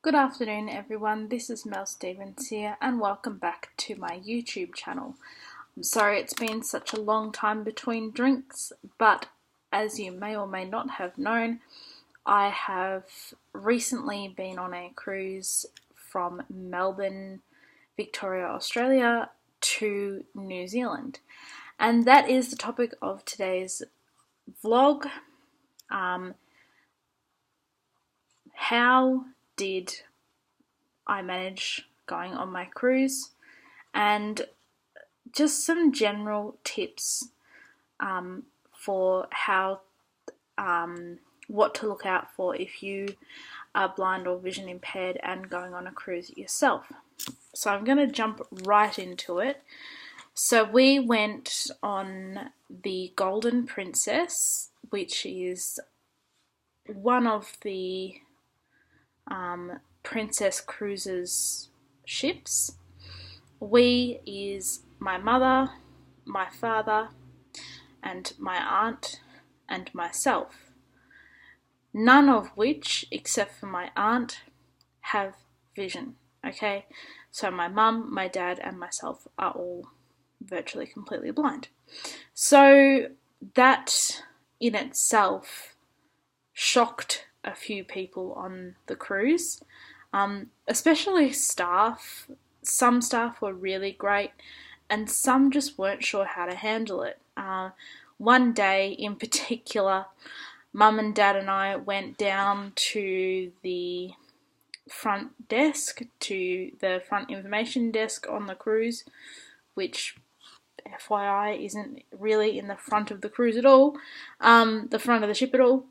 Good afternoon everyone, this is Mel Stevens here and welcome back to my YouTube channel. I'm sorry it's been such a long time between drinks, but as you may or may not have known, I have recently been on a cruise from Melbourne, Victoria, Australia to New Zealand. And that is the topic of today's vlog. How did I manage going on my cruise, and just some general tips for how what to look out for if you are blind or vision impaired and going on a cruise yourself. So I'm going to jump right into it. So we went on the Golden Princess, which is one of the Princess Cruises ships. We is my mother, my father, and my aunt, and myself. None of which, except for my aunt, have vision, okay? So my mum, my dad, and myself are all virtually completely blind. So that in itself shocked a few people on the cruise, especially staff. Some staff were really great and some just weren't sure how to handle it. One day in particular, Mum and Dad and I went down to the front desk, to the front information desk on the cruise, which FYI isn't really in the front of the cruise at all, the front of the ship at all.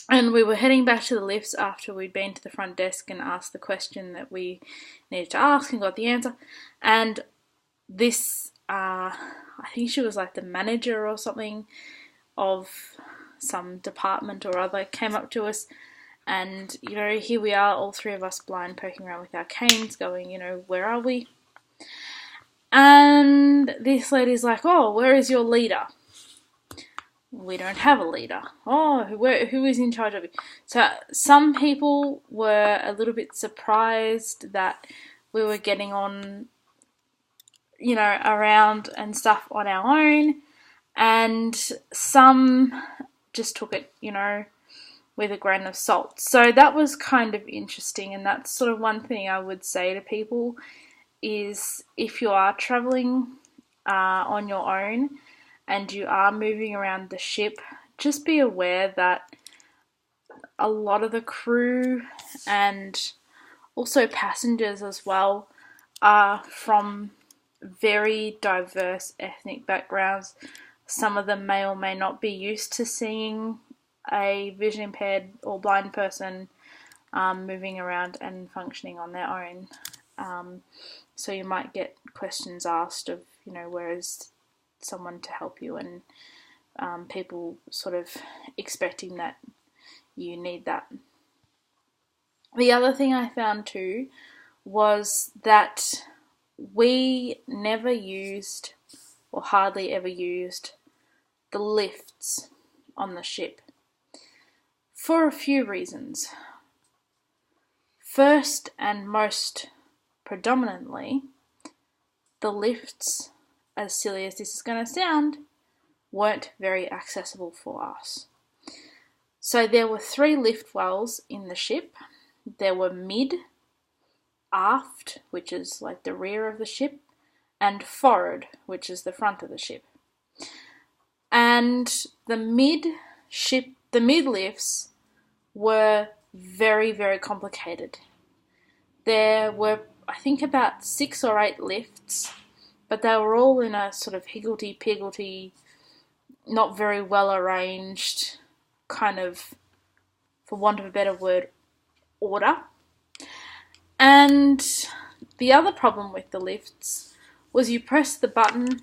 And we were heading back to the lifts after we'd been to the front desk and asked the question that we needed to ask and got the answer. And this, I think she was like the manager or something of some department or other, came up to us, and, you know, here we are, all three of us blind, poking around with our canes going, you know, where are we? And this lady's like, oh, where is your leader? We don't have a leader. Oh, who is in charge of it? So some people were a little bit surprised that we were getting on, you know, around and stuff on our own, and some just took it, you know, with a grain of salt. So that was kind of interesting, and that's sort of one thing I would say to people is if you are traveling on your own and you are moving around the ship, just be aware that a lot of the crew and also passengers as well are from very diverse ethnic backgrounds. Some of them may or may not be used to seeing a vision impaired or blind person moving around and functioning on their own. So you might get questions asked of, you know, where is someone to help you, and people sort of expecting that you need that. The other thing I found too was that we never used, or hardly ever used, the lifts on the ship for a few reasons. First and most predominantly, the lifts, as silly as this is going to sound, weren't very accessible for us. So there were 3 lift wells in the ship. There were mid, aft, which is like the rear of the ship, and forward, which is the front of the ship. And the mid lifts were very, very complicated. There were, I think, about 6 or 8 lifts, but they were all in a sort of higgledy-piggledy, not very well arranged, kind of, for want of a better word, order. And the other problem with the lifts was you press the button,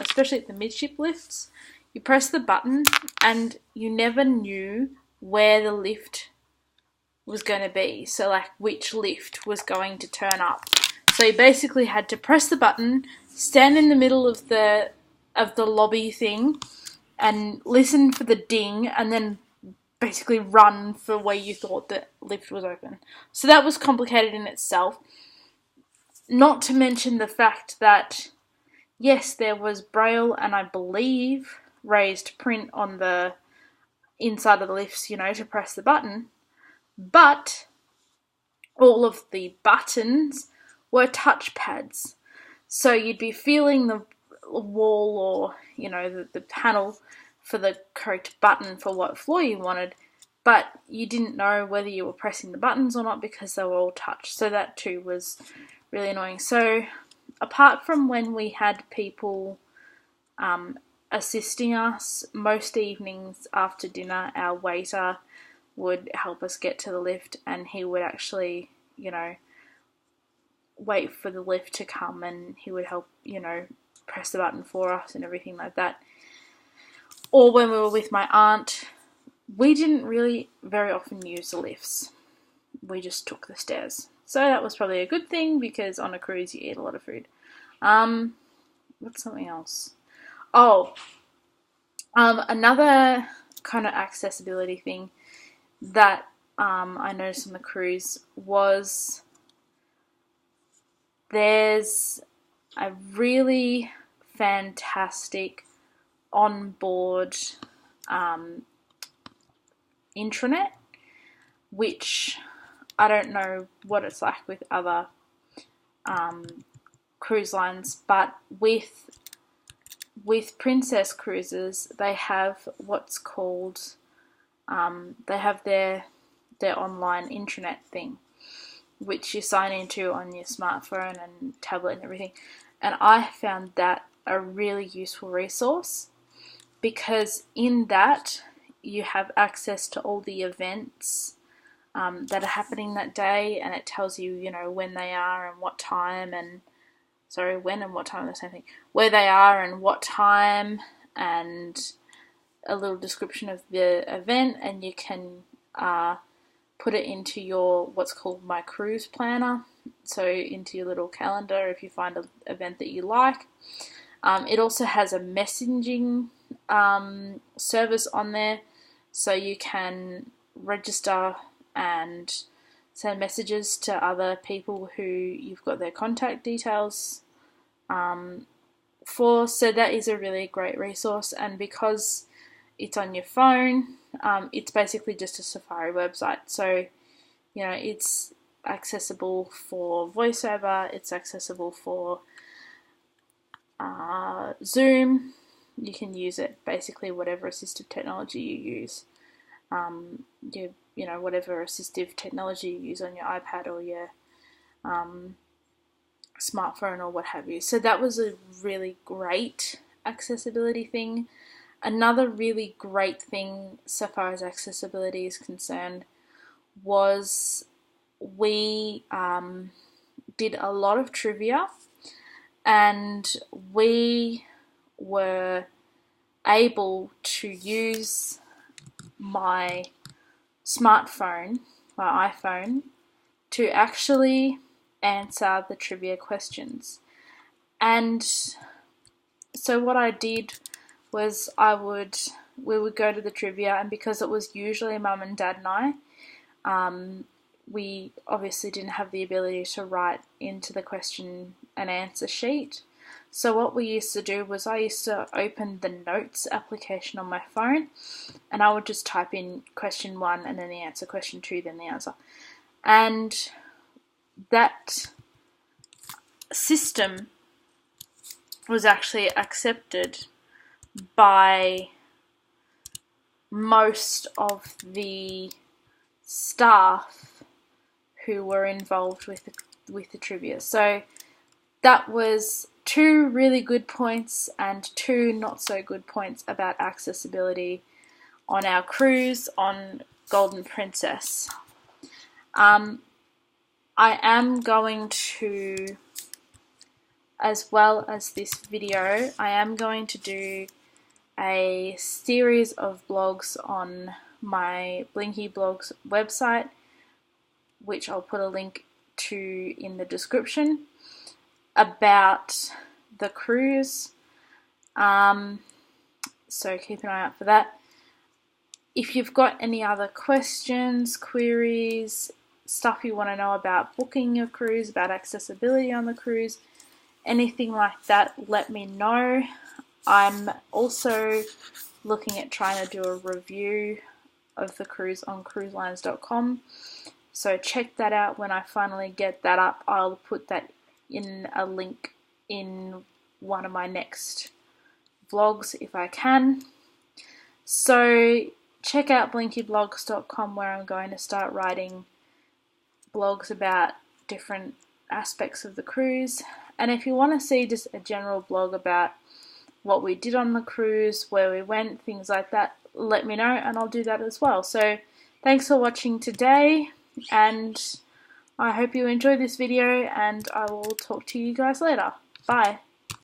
especially at the midship lifts, you press the button and you never knew where the lift was going to be. So like which lift was going to turn up. So you basically had to press the button, stand in the middle of the lobby thing and listen for the ding, and then basically run for where you thought the lift was open. So that was complicated in itself. Not to mention the fact that, yes, there was braille and I believe raised print on the inside of the lifts, to press the button, but all of the buttons were touchpads. So you'd be feeling the wall or, the panel for the correct button for what floor you wanted, but you didn't know whether you were pressing the buttons or not because they were all touch. So that too was really annoying. So apart from when we had people assisting us, most evenings after dinner, our waiter would help us get to the lift, and he would actually, wait for the lift to come, and he would help, press the button for us and everything like that. Or when we were with my aunt, we didn't really very often use the lifts. We just took the stairs. So that was probably a good thing, because on a cruise you eat a lot of food. What's something else? Another kind of accessibility thing that I noticed on the cruise was there's a really fantastic onboard intranet, which I don't know what it's like with other cruise lines, but with Princess Cruises, they have what's called they have their online intranet thing, which you sign into on your smartphone and tablet and everything. And I found that a really useful resource, because in that you have access to all the events that are happening that day, and it tells you, when they are and what time, and when and what time are the same thing, where they are and what time, and a little description of the event, and you can put it into your what's called My Cruise Planner, so into your little calendar if you find an event that you like. It also has a messaging service on there, so you can register and send messages to other people who you've got their contact details for. So that is a really great resource, and because it's on your phone, it's basically just a Safari website. So, it's accessible for VoiceOver, it's accessible for Zoom. You can use it basically whatever assistive technology you use. Whatever assistive technology you use on your iPad or your smartphone or what have you. So that was a really great accessibility thing. Another really great thing so far as accessibility is concerned was we did a lot of trivia, and we were able to use my smartphone, my iPhone, to actually answer the trivia questions. And so what I did was we would go to the trivia, and because it was usually Mum and Dad and I, we obviously didn't have the ability to write into the question and answer sheet. So what we used to do was I used to open the notes application on my phone, and I would just type in question 1 and then the answer, question 2, then the answer. And that system was actually accepted by most of the staff who were involved with the trivia. So that was 2 really good points and 2 not so good points about accessibility on our cruise on Golden Princess. I am going to, as well as this video, I am going to do a series of blogs on my Blinky Blogs website, which I'll put a link to in the description, about the cruise. So keep an eye out for that. If you've got any other questions, queries, stuff you want to know about booking your cruise, about accessibility on the cruise, anything like that, let me know. I'm also looking at trying to do a review of the cruise on cruiselines.com. So check that out. When I finally get that up, I'll put that in a link in one of my next vlogs if I can. So check out blinkyblogs.com, where I'm going to start writing blogs about different aspects of the cruise. And if you want to see just a general blog about what we did on the cruise, where we went, things like that, let me know and I'll do that as well. So thanks for watching today, and I hope you enjoyed this video, and I will talk to you guys later. Bye.